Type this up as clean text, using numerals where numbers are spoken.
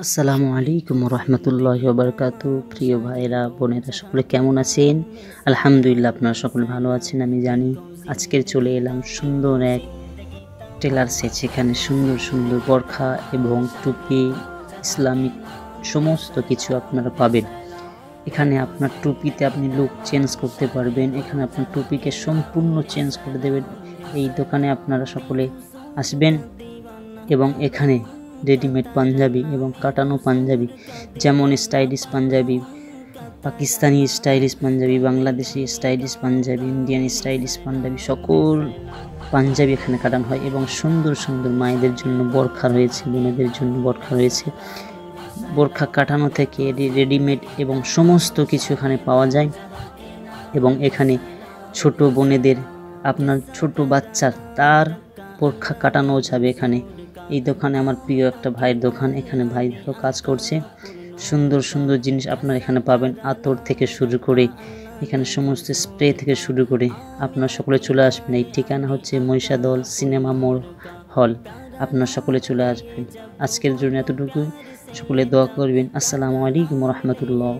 আসসালামু আলাইকুম রহমতুল্লাহি ওয়া বারাকাতুহু। প্রিয় ভাইরা বোনেরা সকলে কেমন আছেন? আলহামদুলিল্লাহ আপনারা সকলে ভালো আছেন আমি জানি। আজকের চলে এলাম সুন্দর এক টেলার সেট, সেখানে সুন্দর সুন্দর বরখা এবং টুপি, ইসলামিক সমস্ত কিছু আপনারা পাবেন। এখানে আপনার টুপিতে আপনি লুক চেঞ্জ করতে পারবেন, এখানে আপনার টুপিকে সম্পূর্ণ চেঞ্জ করে দেবেন। এই দোকানে আপনারা সকলে আসবেন এবং এখানে রেডিমেড পাঞ্জাবি এবং কাটানো পাঞ্জাবি, যেমন stylish panjabi, Pakistani stylish panjabi, Bangladeshi stylish panjabi, Indian stylish panjabi, সকল পাঞ্জাবি এখানে কাটানো হয়। এবং সুন্দর সুন্দর মায়েদের জন্য বোরখা রয়েছে, বোনেদের জন্য বোরখা রয়েছে। বোরখা কাটানো থেকে রেডিমেড এবং সমস্ত কিছু এখানে পাওয়া যায়। এবং এখানে ছোট বোনেদের, আপনার ছোট বাচ্চার, তার বোরখা কাটানোও যাবে এখানে। এই দোকানে আমার প্রিয় একটা ভাইয়ের দোকান, এখানে ভাই কাজ করছে। সুন্দর সুন্দর জিনিস আপনারা এখানে পাবেন, আতর থেকে শুরু করে এখানে সমস্ত স্প্রে থেকে শুরু করে। আপনারা সকলে চলে আসবেন। এই ঠিকানা হচ্ছে মহিষাদল সিনেমা মোড় হল। আপনারা সকলে চলে আসবেন। আজকের জন্য এতটুকুই, সকলে দোয়া করবেন। আসসালামু আলাইকুম রহমতুল্লাহ।